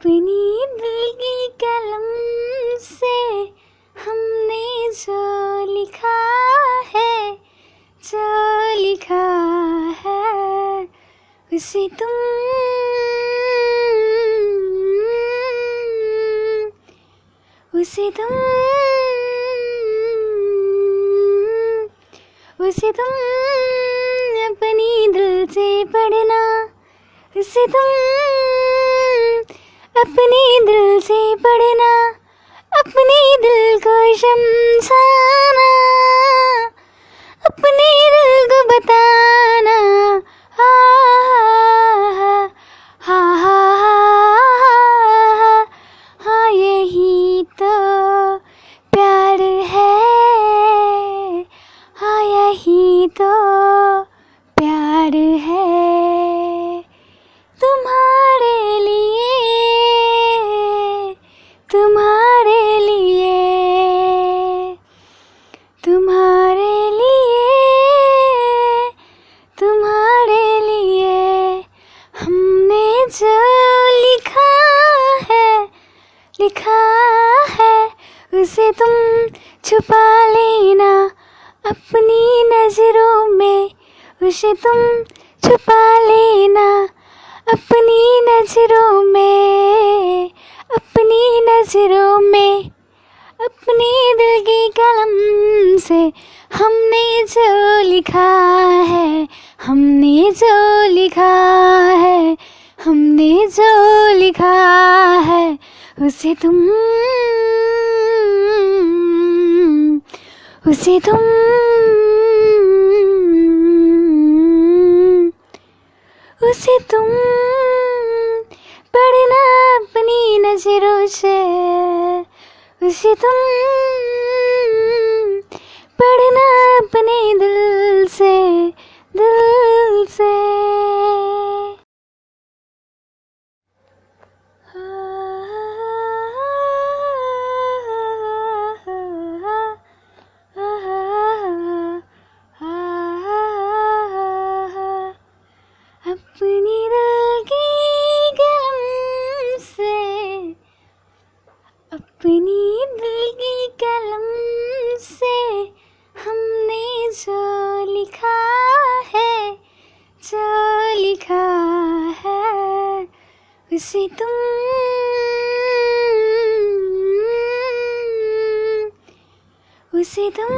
अपनी दिल की कलम से हमने जो लिखा है, जो लिखा है उसे तुम अपनी दिल से पढ़ना, उसे तुम अपनी दिल से पढ़ना, अपनी दिल को शमशाना, अपने दिल को बताना। हा हा हा हा, यही तो प्यार है, हाँ यही तो प्यार है। तुम्हारे लिए, तुम्हारे लिए, तुम्हारे लिए, तुम्हारे लिए हमने जो लिखा है, लिखा है उसे तुम छुपा लेना अपनी नजरों में, उसे तुम छुपा लेना अपनी नजरों में, अपनी नजरों में। अपनी दिल की कलम से हमने जो लिखा है, हमने जो लिखा है, हमने जो लिखा है उसे तुम, उसे तुम, उसे तुम पढ़ना अपनी नजरों से, उसे तुम पढ़ना अपने दिल से, दिल से। अपनी दिल की कलम से, अपनी दिल की कलम से हमने जो लिखा है, जो लिखा है उसे तुम, उसे तुम,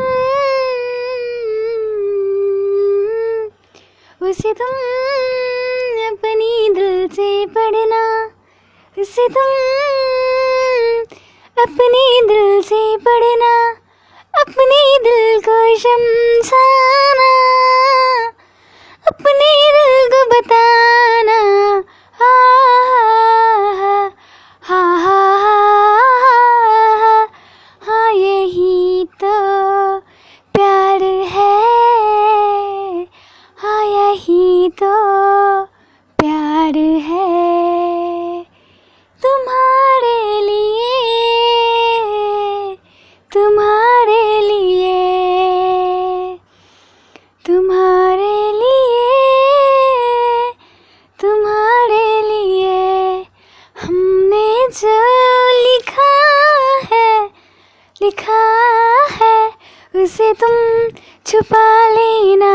उसे तुम अपनी दिल से पढ़ना, उसे तुम अपनी दिल से पढ़ना, अपनी दिल को शमशाना, अपने दिल को बताना। हा हा हा हा, यही तो प्यार है, हाँ यही तो प्यार है। तुम्हारे लिए, तुम्हारे लिए, तुम्हारे लिए, तुम्हारे लिए हमने जो लिखा है, लिखा है उसे तुम छुपा लेना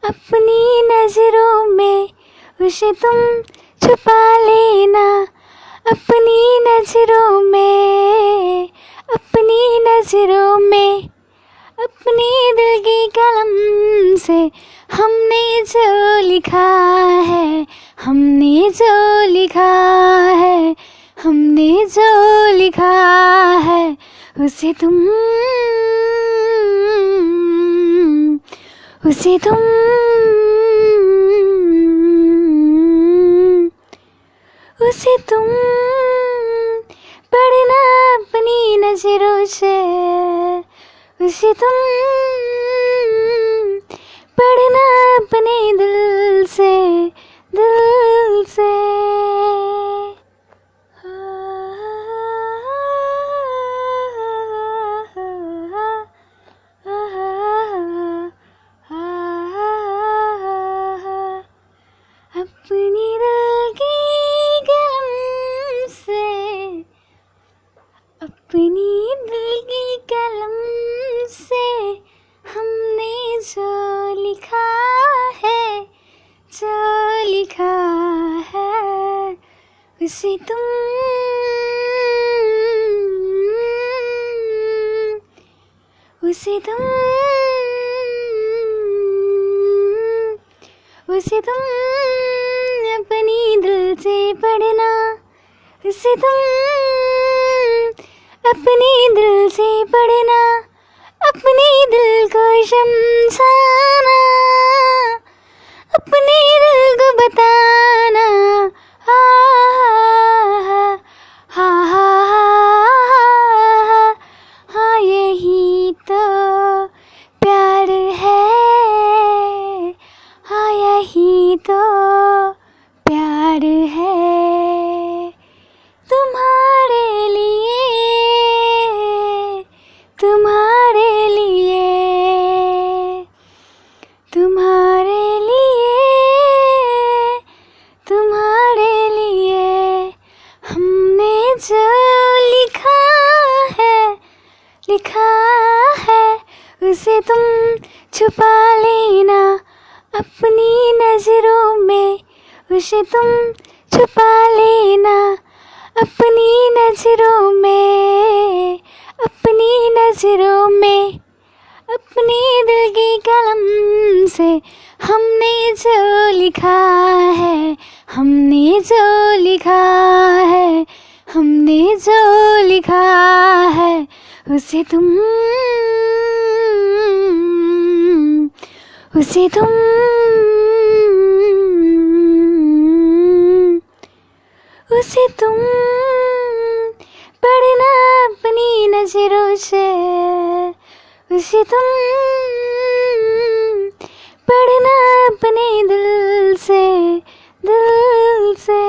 अपनी नजरों में, उसे तुम छुपा लेना अपनी नजरों में, अपनी नजरों में। अपनी दिल की कलम से हमने जो लिखा है, हमने जो लिखा है, हमने जो लिखा है उसे तुम, उसे तुम, उसे तुम पढ़ना अपनी नजरों से, उसे तुम पढ़ना अपने दिल से, दिल से। अपनी दिल की कलम से लिखा है उसे तुम अपनी दिल से पढ़ना, उसे तुम अपनी दिल से पढ़ना, अपने दिल को शमशाना, अपने दिल को बताना। हा हा हा हा, यही तो प्यार है, हाँ यही तो प्यार है। तुम्हारे लिए, तुम्हारे लिए, तुम्हारे लिए, तुम्हारे लिए हमने जो लिखा है उसे तुम छुपा लेना अपनी नजरों में, उसे तुम छुपा लेना अपनी नजरों में, अपनी नजरों में। अपने दिल की कलम से हमने जो लिखा है, हमने जो लिखा है, हमने जो लिखा है उसे तुम, उसे तुम, उसे तुम पढ़ना अपनी नजरों से, उसे तुम पढ़ना अपने दिल से, दिल से।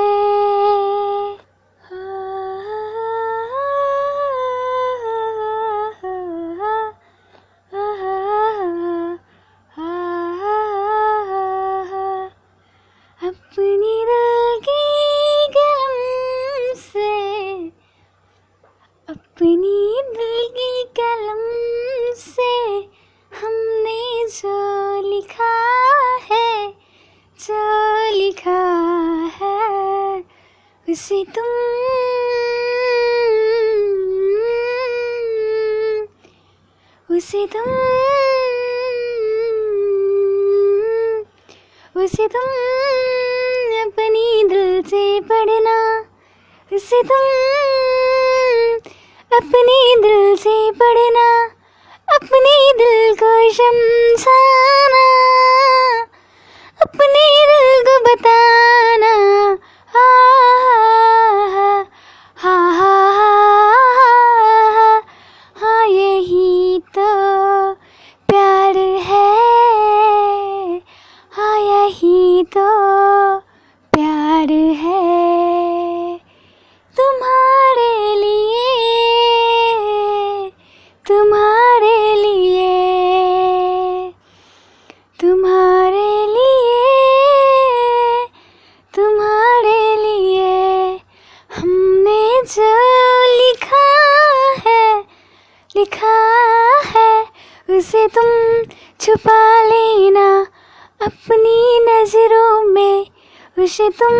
अपनी दिल की कलम से, अपनी दिल की कलम से हमने जो लिखा है, जो लिखा है उसे तुम, उसे तुम, उसे तुम अपनी दिल से पढ़ना, उसे तुम अपनी दिल से पढ़ना, अपने दिल को शमशाना, अपने दिल को बताना। हा हा हा हा, यही तो प्यार है, हाँ यही तो प्यार है। तुम्हारे लिए, तुम्हारे लिए, तुम्हारे लिए, तुम्हारे लिए हमने जो लिखा है उसे तुम छुपा लेना अपनी नजरों में, उसे तुम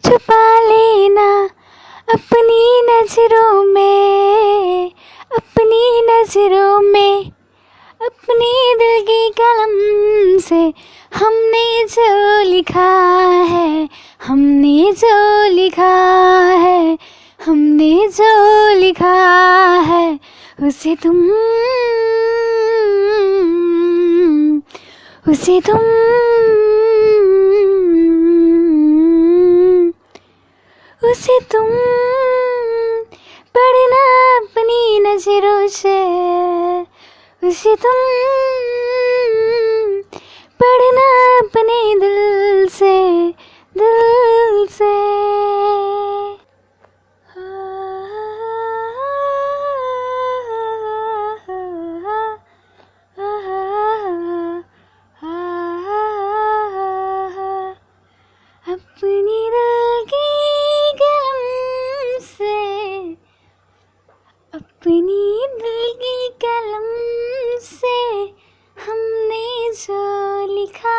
छुपा लेना अपनी नजरों में, अपनी नजरों में। अपने दिल की कलम से हमने जो लिखा है, हमने जो लिखा है, हमने जो लिखा है उसे तुम, उसे तुम, उसे तुम पढ़ना अपनी नजरों से, उसे तुम पढ़ना अपने दिल से, दिल से। अपनी दिल की कलम से, अपनी दिल की कलम से हमने जो लिखा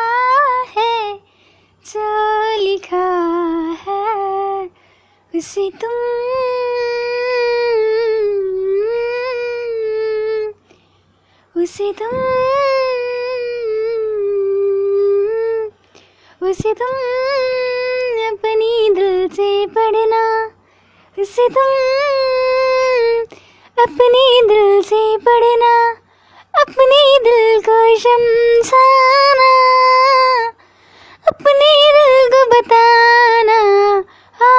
है, जो लिखा है उसे तुम उसे तुम अपनी दिल से पढ़ना, उसे तुम अपनी दिल से पढ़ना, अपने दिल को शमशाना, अपने दिल को बताना। हा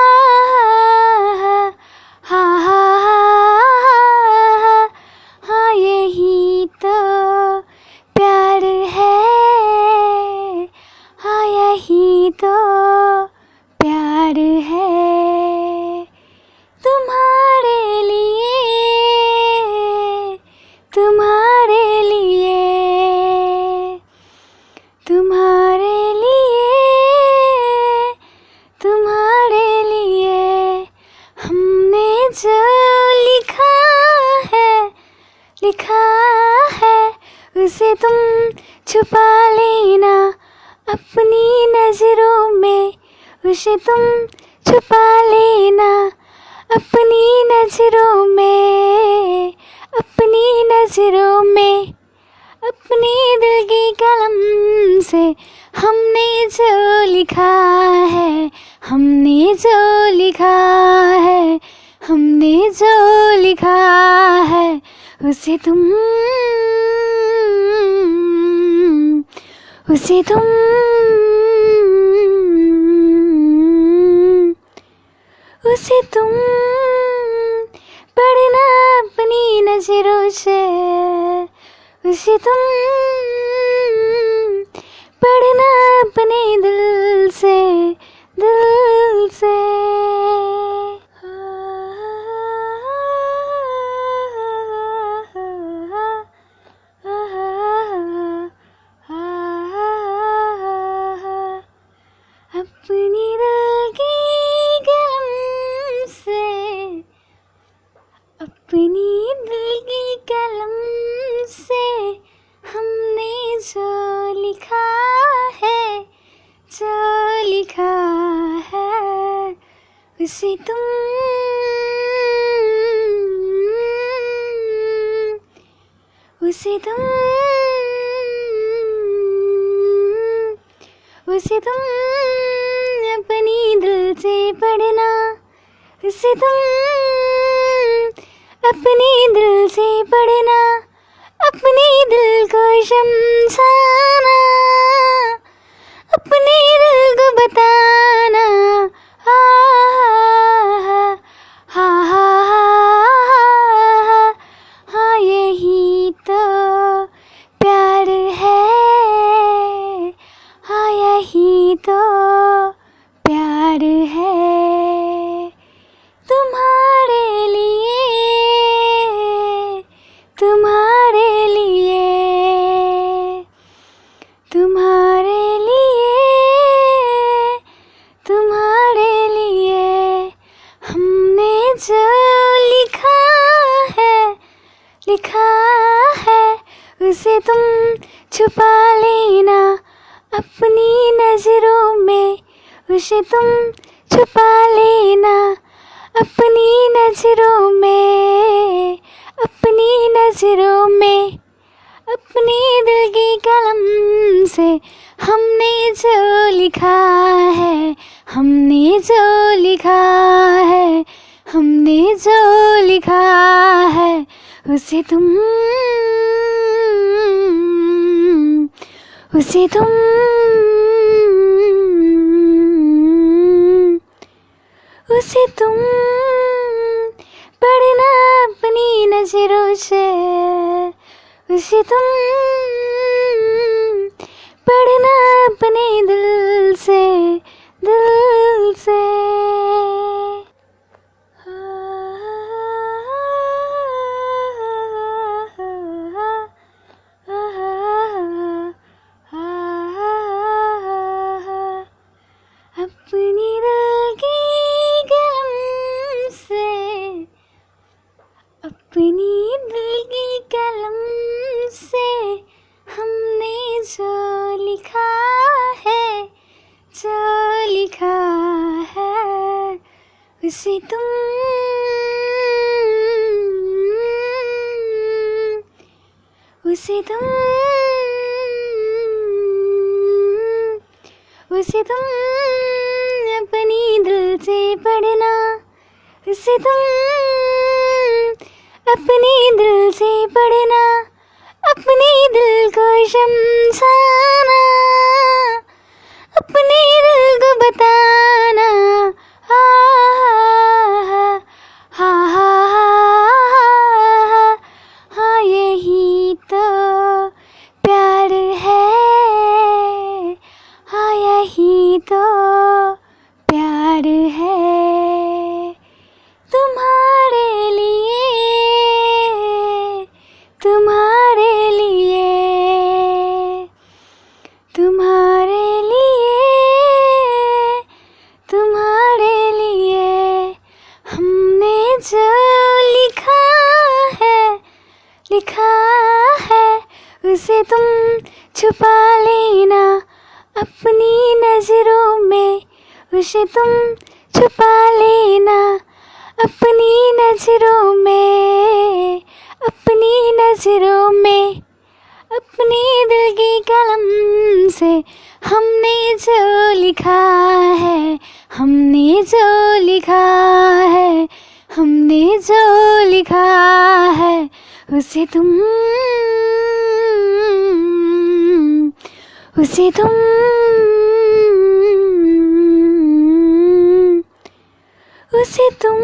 हा हा हा, यही तो प्यार है, हाँ यही तो प्यार है। तुम्हारे लिए, तुम्हारे लिए, तुम्हारे लिए, तुम्हारे लिए हमने जो लिखा है, लिखा है उसे तुम छुपा लेना अपनी नजरों में, उसे तुम छुपा लेना अपनी नजरों में, अपनी नजरों में। अपने दिल की कलम से हमने जो लिखा है, हमने जो लिखा है, हमने जो लिखा है उसे तुम, उसे तुम, उसे तुम पढ़ना अपनी नजरों से, उसे तुम पढ़ना अपने दिल से, दिल से। अपनी दिल की कलम से, अपनी दिल की कलम से हमने जो लिखा है, जो लिखा है उसे तुम, उसे तुम, उसे तुम अपनी दिल से पढ़ना, उसे तुम अपनी दिल से पढ़ना, अपने दिल को शमशाना, अपने दिल को बताना। हा हा हा हा, यही तो प्यार है, हाँ यही तो प्यार है। तुम्हारे लिए, तुम्हारे लिए, तुम्हारे लिए, तुम्हारे लिए हमने जो लिखा है, लिखा है उसे तुम छुपा लेना अपनी नजरों में, उसे तुम छुपा लेना अपनी नजरों में, अपनी नजरों में। अपने दिल की कलम से हमने जो लिखा है, हमने जो लिखा है, हमने जो लिखा है उसे तुम, उसे तुम, उसे तुम पढ़ना अपनी नजरों से, उसे तुम पढ़ना अपने दिल से, दिल से। अपनी दिल की कलम से, अपनी दिल की कलम से हमने जो लिखा है, जो लिखा है उसे तुम अपनी दिल से पढ़ना, उसे तुम अपनी दिल से पढ़ना, अपने दिल को शमशाना, अपने दिल को बताना। हा हा हा हा, यही तो प्यार है, हाँ यही तो प्यार है। तुम्हारे लिए, तुम्हारे लिए, तुम्हारे लिए, तुम्हारे लिए हमने जो लिखा है उसे तुम छुपा लेना अपनी नजरों में, उसे तुम छुपा लेना अपनी नजरों में, अपनी नजरों में। अपनी दिल की कलम से हमने जो लिखा है, हमने जो लिखा है, हमने जो लिखा है उसे तुम, उसे तुम, उसे तुम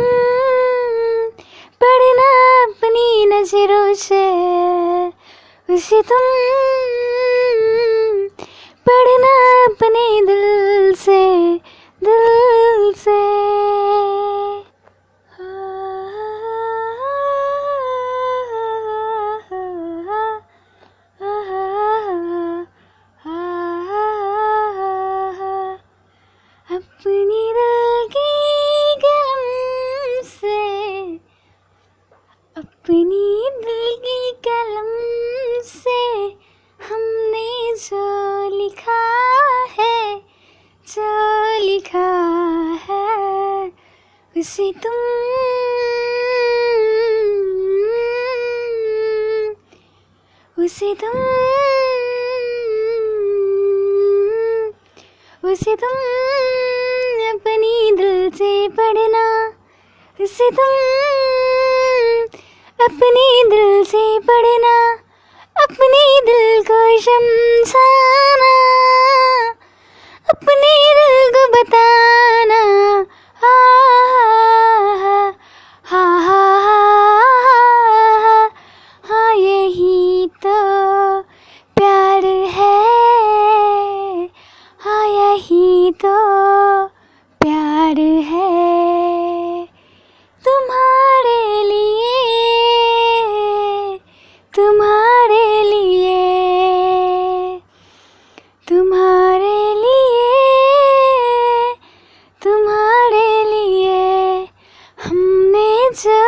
पढ़ना अपनी नजरों से, उसे तुम पढ़ना अपने दिल से, दिल से। अपनी दिल की कलम से, अपनी दिल की कलम से हमने जो लिखा है, जो लिखा है उसे तुम, उसे तुम, उसे तुम अपनी दिल से पढ़ना, उसे तुम अपनी दिल से पढ़ना, अपने दिल को शमशाना, अपने दिल को बताना। हा हा हा हा, यही तो प्यार है, हाँ यही तो प्यार है। तुम्हारे लिए, तुम्हारे लिए, तुम्हारे लिए, तुम्हारे लिए हमने जो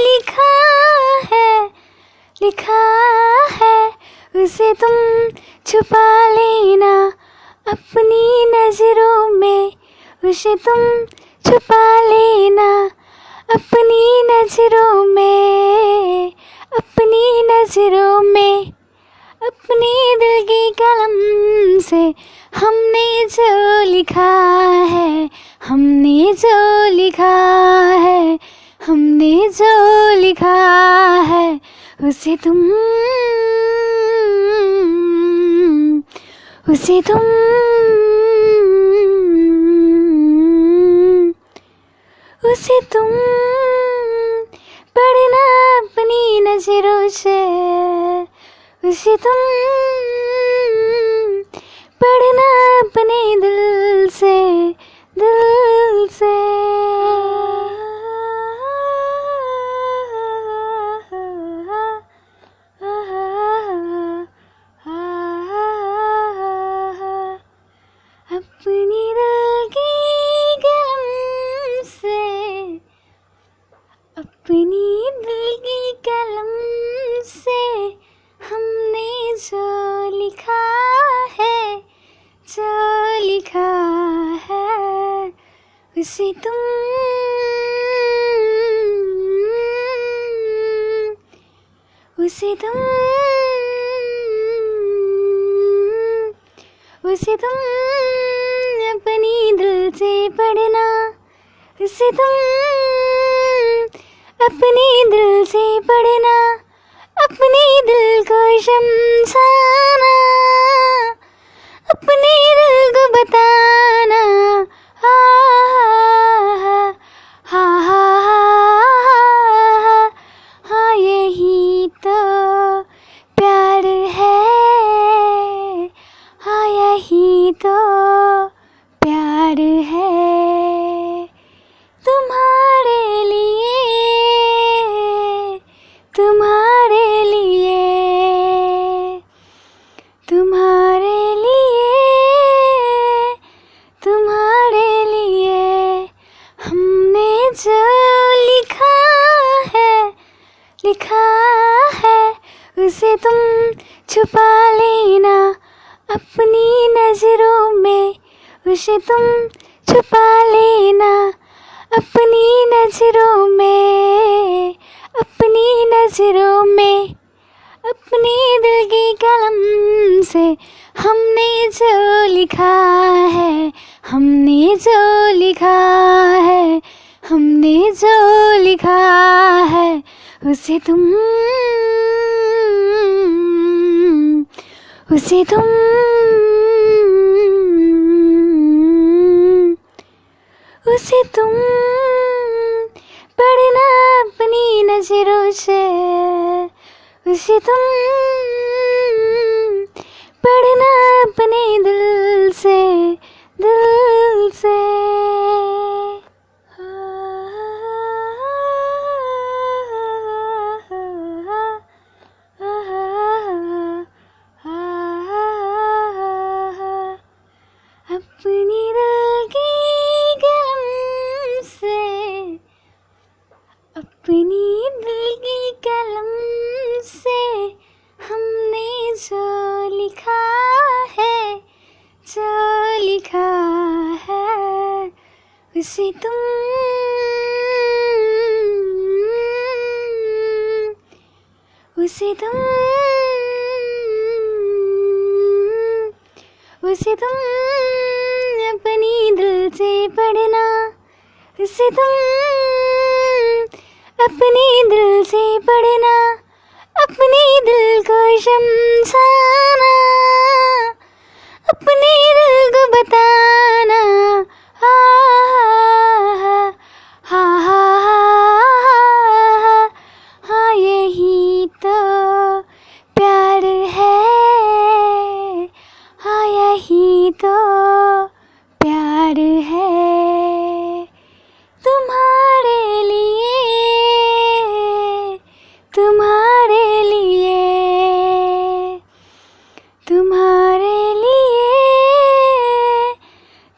लिखा है उसे तुम छुपा लेना अपनी नजरों में, उसे तुम छुपा लेना अपनी नजरों में, अपनी नजरों में। अपनी दिल की कलम से हमने जो लिखा है, हमने जो लिखा है, हमने जो लिखा है उसे तुम, उसे तुम, उसे तुम पढ़ना अपनी नजरों से, उसे तुम पढ़ना अपने दिल से, दिल से। अपनी दिल की कलम से, अपनी दिल की कलम से हमने जो लिखा है, जो लिखा है उसे तुम उसे तुम उसे तुम अपनी दिल से पढ़ना, उसे तुम अपनी दिल से पढ़ना, अपने दिल को शमशाना, अपने दिल को बताना। हा हा हा हाँ यही तो प्यार है, हाँ यही तो प्यार है। तुम्हारे लिए, तुम्हारे लिए, तुम्हारे लिए, तुम्हारे लिए हमने जो लिखा है, लिखा है उसे तुम छुपा लेना अपनी नजरों में, उसे तुम छुपा लेना अपनी नजरों में, अपनी नजरों में। अपने दिल की कलम से हमने जो लिखा है, हमने जो लिखा है, हमने जो लिखा है उसे तुम, उसे तुम, उसे तुम पढ़ना अपनी नजरों से, उसे तुम पढ़ना अपने दिल से, दिल से। अपनी दिल की कलम से, अपनी दिल की कलम से हमने जो लिखा है, जो लिखा है उसे तुम, उसे तुम, उसे तुम अपनी दिल से पढ़ना, उसे तुम अपनी दिल से पढ़ना, अपने दिल को शमशाना, अपने दिल को बताना। हा हा हा हाँ यही तो प्यार है, हाँ यही तो प्यार है। तुम्हारे लिए, तुम्हारे लिए, तुम्हारे लिए,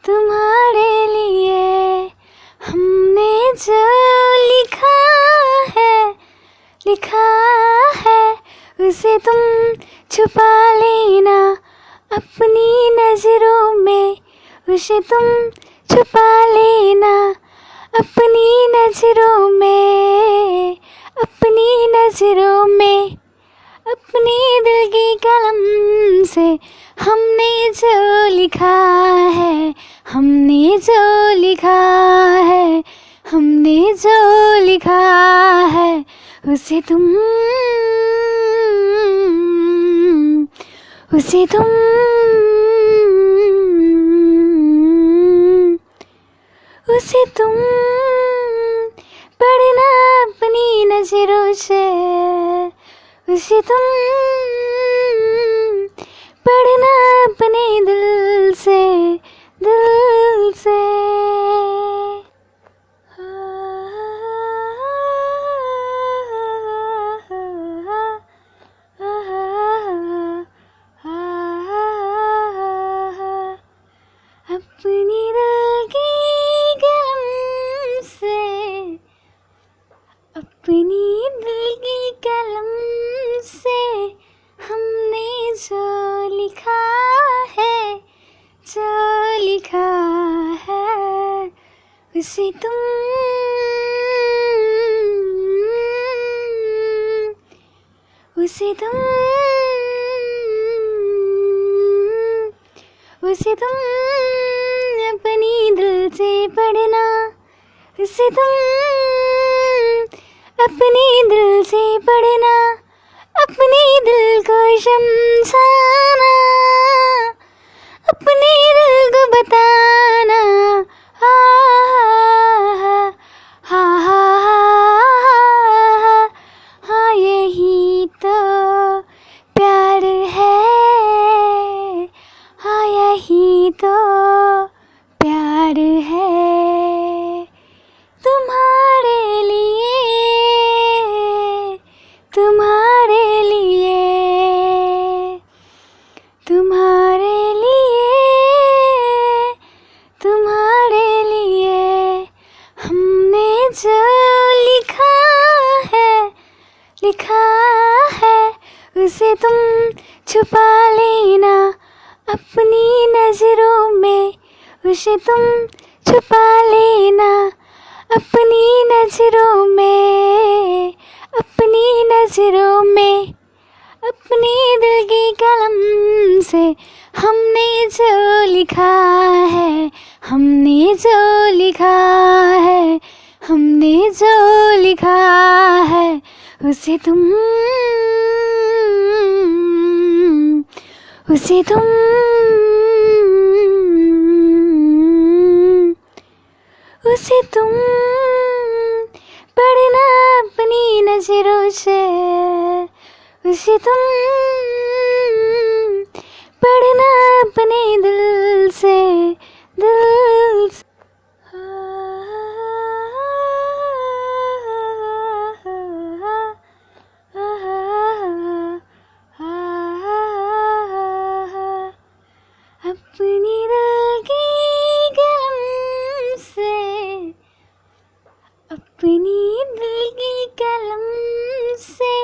तुम्हारे लिए हमने जो लिखा है, लिखा है उसे तुम छुपा लेना अपनी नजरों में, उसे तुम छुपा लेना अपनी नजरों में, अपनी नजरों में। अपने दिल की कलम से हमने जो लिखा है, हमने जो लिखा है, हमने जो लिखा है उसे तुम, उसे तुम, उसे तुम पढ़ना अपनी नजरों से, उसे तुम पढ़ना अपने दिल से, दिल से। अपनी दिल की कलम से, अपनी दिल की कलम से हमने जो लिखा है, जो लिखा है। उसे तुम उसे तुम उसे तुम अपनी दिल से पढ़ना, उसे तुम अपनी दिल से पढ़ना, अपने दिल को शमशाना, अपने दिल को बताना। हा हा हा हा, यही तो प्यार है, हाँ यही तो प्यार है। तुम्हारे लिए, तुम्हारे लिए, तुम्हारे लिए, तुम्हारे लिए हमने जो लिखा है, लिखा है, उसे तुम छुपा लेना अपनी नजरों में, उसे तुम छुपा लेना अपनी नजरों में, अपनी नजरों में। अपनी दिल की कलम से हमने जो लिखा है, हमने जो लिखा है, हमने जो लिखा है, उसे तुम, उसे तुम, उसे तुम पढ़ना अपनी नजरों से, उसे तुम पढ़ना अपने दिल से, दिल से। अपनी दिल की कलम से, अपनी दिल की कलम से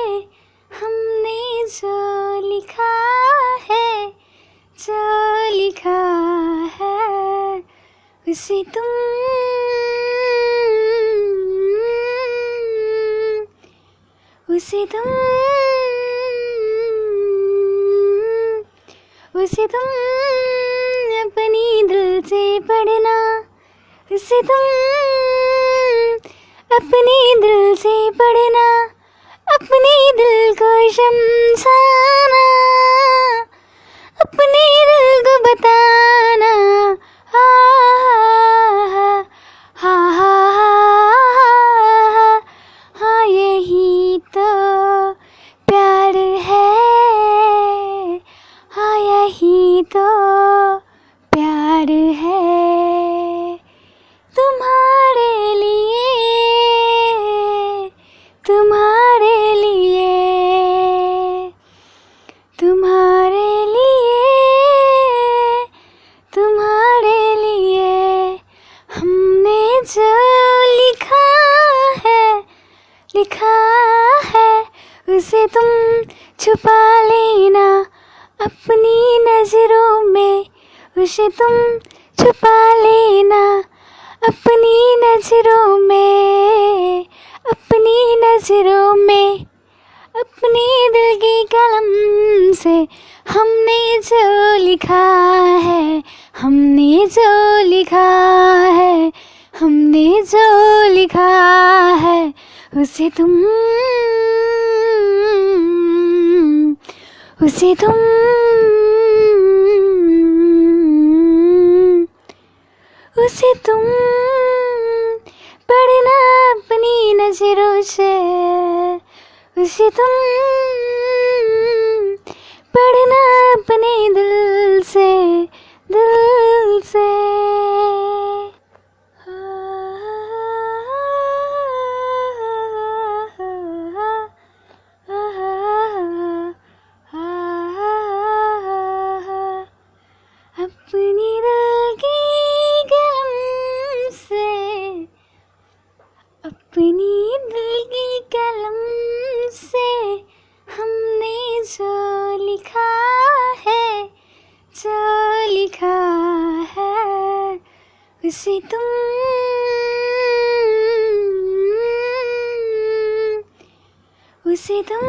हमने जो लिखा है, जो लिखा है, उसे तुम, उसे तुम, उसे तुम अपनी दिल से पढ़ना, उसे तुम अपनी दिल से पढ़ना, अपने दिल को शमशाना, अपने दिल को बताना। हा हा हा हा, यही तो प्यार है, हाँ यही तो प्यार है। तुम्हारे लिए, तुम्हारे लिए, तुम्हारे लिए, तुम्हारे लिए हमने जो लिखा है, लिखा है, उसे तुम छुपा लेना अपनी नजरों में, उसे तुम छुपा लेना अपनी नजरों में, अपनी नजरों में। अपनी दिल की कलम से हमने जो लिखा है, हमने जो लिखा है, हमने जो लिखा है, उसे तुम, उसे तुम, उसे तुम पढ़ना अपनी नजरों से, उसे तुम पढ़ना अपने दिल से, दिल से। अपनी दिल की कलम से, अपनी दिल की कलम से हमने जो लिखा है, जो लिखा है, उसे तुम उसे तुम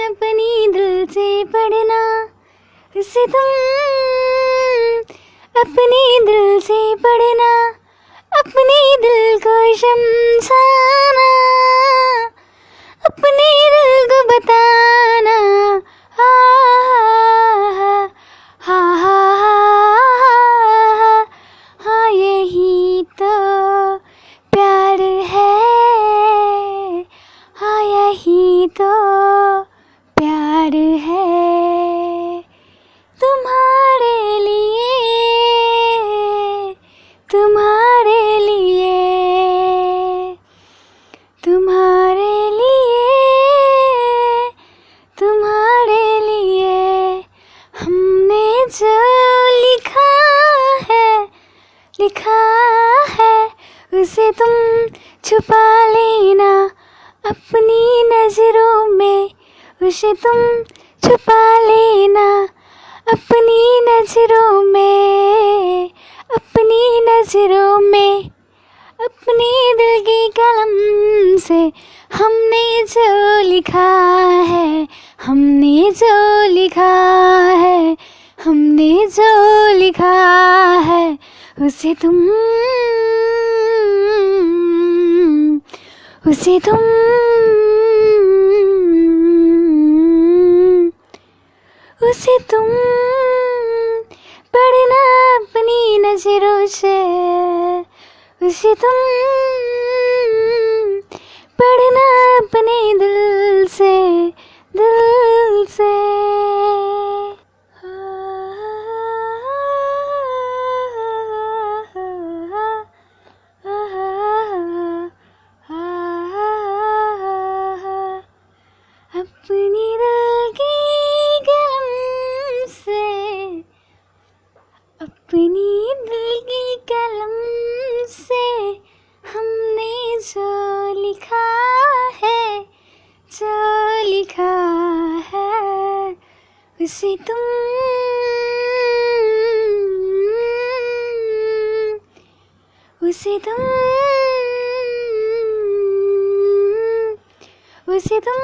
अपनी दिल से पढ़ना, उसे तुम अपनी दिल से पढ़ना, अपने दिल को शमशाना, अपने दिल को बताना। हा हा हा हा, यही तो प्यार है, हाँ यही तो प्यार है। तुम्हारे लिए, तुम्हारे लिए, तुम्हारे लिए, तुम्हारे लिए हमने जो लिखा है, लिखा है, उसे तुम छुपा लेना अपनी नजरों में, उसे तुम छुपा लेना अपनी नजरों में, अपनी नजरों में। अपने दिल की कलम से हमने जो लिखा है, हमने जो लिखा है, हमने जो लिखा है, उसे तुम, उसे तुम, उसे तुम पढ़ना अपनी नजरों से, उसे तुम पढ़ना अपने दिल से, दिल से। अपनी दिल की कलम से, अपनी दिल की कलम से हमने जो लिखा है, जो लिखा है, उसे तुम, उसे तुम, उसे तुम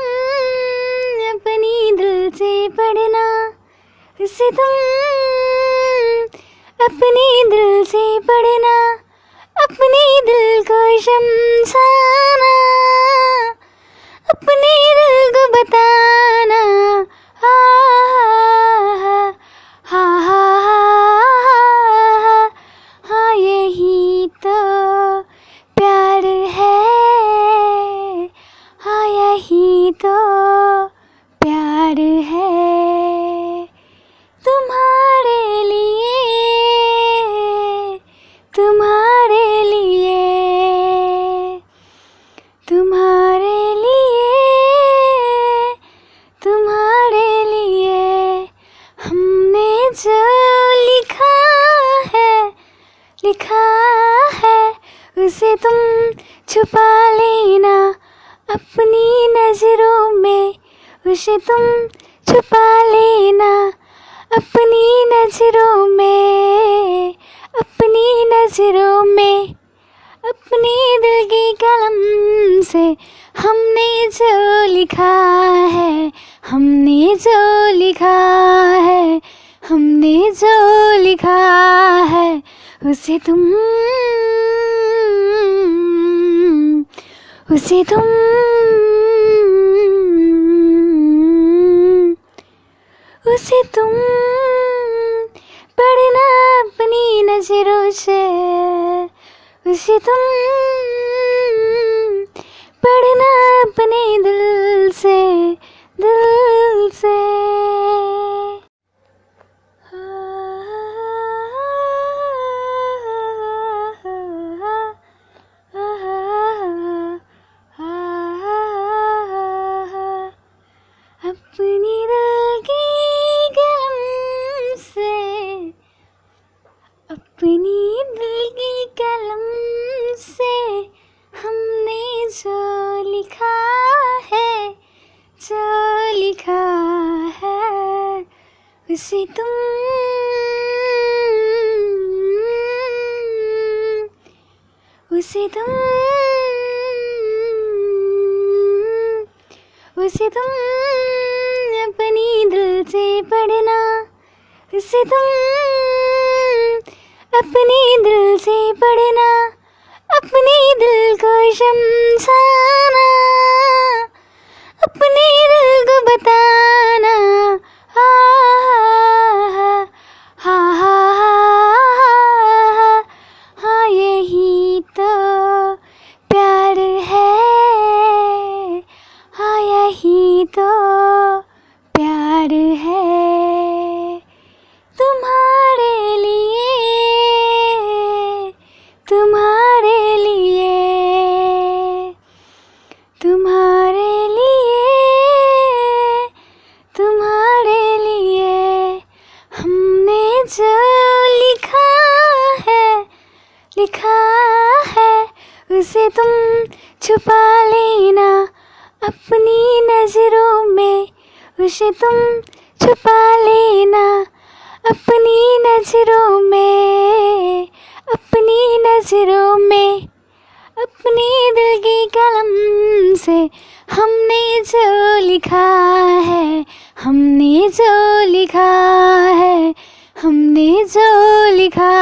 अपनी दिल से पढ़ना, उसे तुम अपनी दिल से पढ़ना, अपने दिल को शमशाना, अपने दिल को बताना। हा हा हा हा, यही तो प्यार है, हाँ यही तो प्यार है। तुम्हारे लिए, तुम्हारे लिए, तुम्हारे लिए, तुम्हारे लिए हमने जो लिखा है, लिखा है, उसे तुम छुपा लेना अपनी नजरों में, उसे तुम छुपा लेना अपनी नजरों में, अपनी नजरों में। अपने दिल की कलम से हमने जो लिखा है, हमने जो लिखा है, हमने जो लिखा है, उसे तुम, उसे तुम, उसे तुम पढ़ना अपनी नजरों से, उसे तुम पढ़ना अपने दिल से, दिल से। अपनी दिल की कलम से, अपनी दिल की कलम से हमने जो लिखा है, जो लिखा है, उसे तुम, उसे तुम अपनी दिल से पढ़ना, उसे तुम अपनी दिल से पढ़ना, अपने दिल को शमशाना, अपने दिल को बताना। हा हा हा हा, यही तो प्यार है, हाँ यही तो प्यार है। तुम्हारे लिए, तुम्हारे लिए, तुम्हारे लिए, तुम्हारे लिए हमने जो लिखा है, लिखा है, उसे तुम छुपा लेना अपनी नजरों में, उसे तुम छुपा लेना अपनी नजरों में, अपनी नजरों में। अपने दिल की कलम से हमने जो लिखा है, हमने जो लिखा है, हमने जो लिखा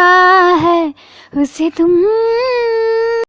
है, उसे तुम